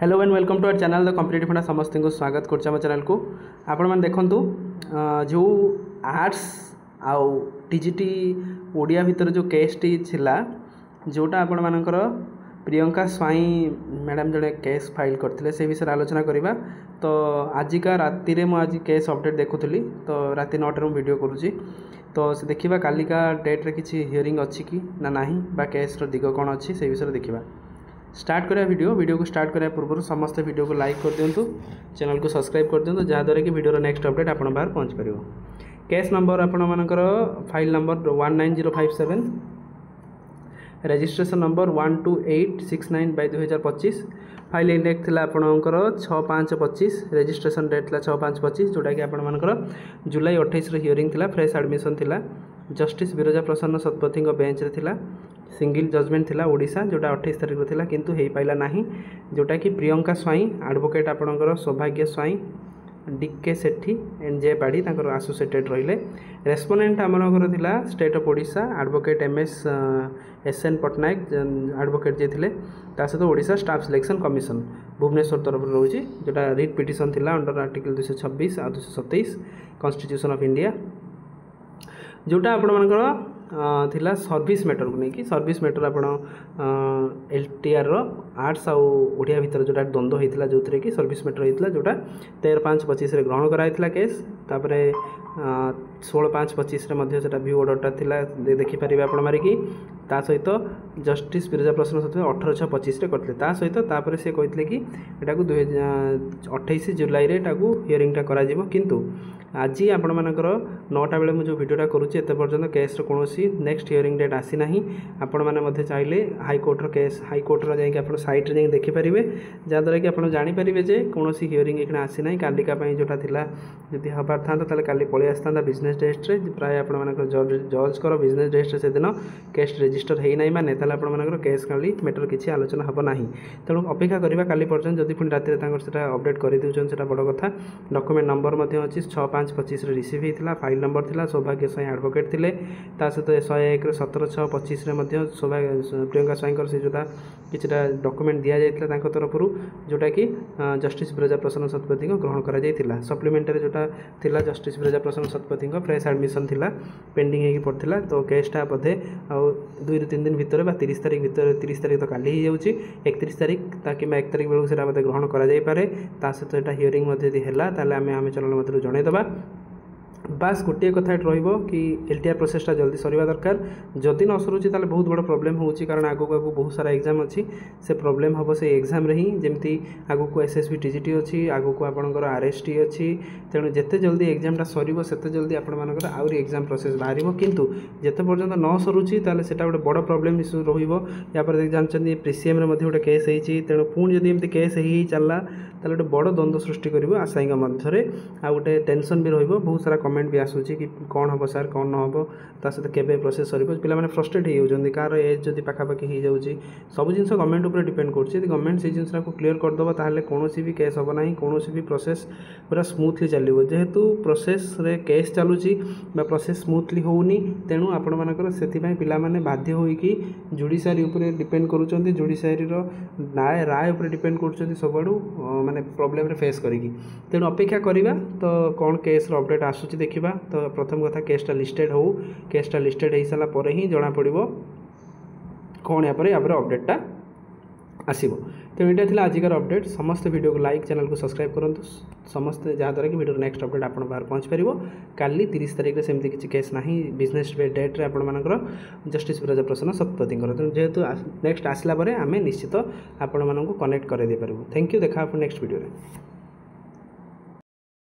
Hello and welcome to our channel the competitive funda समस्त को स्वागत कर चैनल को आपण मैंने देखूँ जो आर्ट्स आउ टीजीटी ओडिया भितर जो केसटी थिला जोटा आपण मानकर प्रियंका स्वाई मैडम जड़े केस फाइल करते से विषय आलोचना करवा। तो आजिका राति रे आज केस अपडेट देखुली तो राति 9 वीडियो करुँची तो से देखा कालिका डेट रे किसी हियरिंग अच्छी कि ना बा केस दिग कौन अच्छी से विषय देखा। स्टार्ट करा वीडियो को स्टार्ट करने पूर्व समस्त वीडियो को लाइक कर दिंतु, चैनल को सब्सक्राइब कर दिंतु जहाँद्वारा कि वीडियो नेक्स्ट अपडेट आपण बाहर पहुँच पार। केस नंबर आपण मानकर file number 19057, registration number 12869/2025, file index थिला आपणकर 6525, रजिस्ट्रेशन डेट थिला 6525 जोटा कि आपण मानकर जुलाई 28 हियरिंग थिला, फ्रेश एडमिशन थिला, जस्टिस विरजा प्रसन्न शतपथी बेंच रे थिला, सिंगल जजमेंट थिला ओडिशा जोटा 28 तारिख रो थिला किंतु हेई पाइला नाही जोटा कि प्रियंका स्वाई एडवोकेट आपणकर सौभाग्य स्वाई डीके सेठी एनजे पाड़ी तांकर एसोसिएटेड रहिले। रेस्पोनेंट आमनकर थिला state of Odisha advocate MS SN Patnaik advocate जे थिले ता सहित Odisha staff selection commission Bhubaneswar तरफ रोची जोटा रिट पिटिशन थिला अंडर आर्टिकल 226 आ 227 कॉन्स्टिट्यूशन ऑफ इंडिया जोटा आपण मानकर थिला सर्विस मैटर को लेकिन सर्विस मैटर आपण एलटीआर रो आर्ट्स आउ ओडिया भितर जोटा द्वंद्व होता जो थे कि सर्विस मैटर होता जोटा 13/5/25 ग्रहण कराइला केस तापर 16/5/25 से व्यू ऑर्डरटा थिला देखिपारे आप मारिकी ता सहित जस्टिस विरजा प्रसन्न सहित 18/6/25 करते ता सहित तापर से कहते कि एटा को 28 जुलाई रे एटाकू हियरिंगटा करा जिवो किंतु आज आपण मानकर 9टा बेले मु जो वीडियोटा करूची एते पर्यंत केस रो कोनोसी नेक्स्ट हियरिंग डेट आसी नाही। आपण माने मध्ये चाहिले हाई कोर्ट रो केस हाई कोर्ट रो जाई कि आपण साइट रे जाई देखि परिबे जादरा कि आपण जानि परिबे जे कोनोसी हियरिंग एकना आसी नाही। कालिका पई जोटा थिला जदि हबार थांता ताले काली पळे आस्तांदा बिजनेस डेस्ट रे प्राय आपण मानकर जज करो बिजनेस डेस्ट से दिन केस रजिस्टर हेई नाही माने ताले आपण मानकर केस काली मैटर किछि आलोचना हबो नाही। तेणु अपेक्षा करिबा काली पर्यंत जदि पुनी राति रे तांकर सेटा अपडेट करि दिउछन सेटा बड़ कथा। डॉक्यूमेंट नंबर मध्ये अछि 6525 रे रिसीव हेतिला, फाइल नंबर थिला सौभाग्य स्वाई एडवोकेट थिले ता सहित 101 रे 17/6/25 रे मध्ये प्रियंका स्वाईंकर से जोटा किछटा डॉक्यूमेंट दिया जायतिला तांको तरफरु जोटा कि जस्टिस विरजा प्रसन्न शतपथी को ग्रहण करा जायतिला। सप्लीमेंटरी जोटा थिला जस्टिस विरजा प्रसन्न शतपथी को फ्रेश एडमिशन थिला पेंडिंग हेकी पड़थिला तो केसटा बधे आ 2 ରୁ 3 दिन भितर बा 30 तारिख भितर 30 तारिख तो काली ही जाउची 31 तारिख ताकि 1 तारिख बेलू सेटा बधे ग्रहण करा जाय पारे ता सहित एटा हियरिंग मध्ये यदि हेला ताले आमे चैनल मध्ये जणाई दबा। बास गोटे कथा रहिबो कि एलटीआर प्रोसेसटा जल्दी सरीवा दरकार जदि न सरुची ताले बहुत बड़ प्रॉब्लम होउची कारण आगो आगो बहुत सारा एग्जाम अच्छी से प्रॉब्लम हम से एग्जाम रे ही जेमती आगो को एसएसबी टीजीटी अच्छी आगो को आपनकर आरएसटी अच्छी तेणु जिते जल्दी एग्जामटा सरीबो सेते जल्दी आपण मानकर आउरी एग्जाम प्रोसेस बाहरिबो किंतु जेते पर्यंत न सरुची ताले सेटा गोटे बड़ प्रॉब्लम इश्यू रहिबो। या पर जानचंदी प्रीसीएम रे मध्ये गोटे केस हेची तेणु पुणी जदि एमती केस हेई चलला ताले गोटे बड़ द्वंद्व सृष्टि करिवो आशायीଙ୍କ मध्यरे आ गोटे टेंशन भी रहिबो। बहुत सारा कमेंट भी आसूची कि कौन हम सर कौन न हम ता सहित केबे प्रोसेस सरीबो पिला माने फ्रस्ट्रेट हो जाउछन कार एज जदि पाखापाखि हो जाउची सब जिनस गवर्नमेंट ऊपर डिपेंड करछि यदि गवर्नमेंट से जिनस को क्लियर कर दबा ताहले कोनोसी भी केस हबो नाही कोनोसी भी प्रोसेस पूरा स्मूथली चलिबो। जेहेतु प्रोसेस रे केस चालुची बा प्रोसेस स्मूथली होउनी तेणु आपण मानकर सेति पई पिला माने बाध्य होई कि जुडिशियरी ऊपर डिपेंड करूछन्ती जुडिशियरी रो राय ऊपर डिपेंड करूछन्ती सबडू माने प्रॉब्लम रे फेस करिकी तेणु अपेक्षा करिबा तो कोन केस रो अपडेट आसुची देखिबा। तो प्रथम कथा केसटा लिस्टेड हो केसटा लिस्टेड हो सारा पर ही जना पड़ो कौन या अपडेटा आसो। तो ये थी आजिकार अपडेट समस्त वीडियो को लाइक चैनल को सब्सक्राइब करूँ समस्त जहाँद्वारा कि वीडियो नेक्स्ट अपडेट आप बाहर पहुँच पार। काली 30 तारिख में सेमती किसी केस ना बिजनेस डेट रे आपर जस्टिस विरजा प्रसन्न शतपथी तेणु जेहेतु नेक्स्ट आसला आम निश्चित आपण मानक कनेक्ट कर दे पारू। थैंक यू देखा नेक्स्ट वीडियो।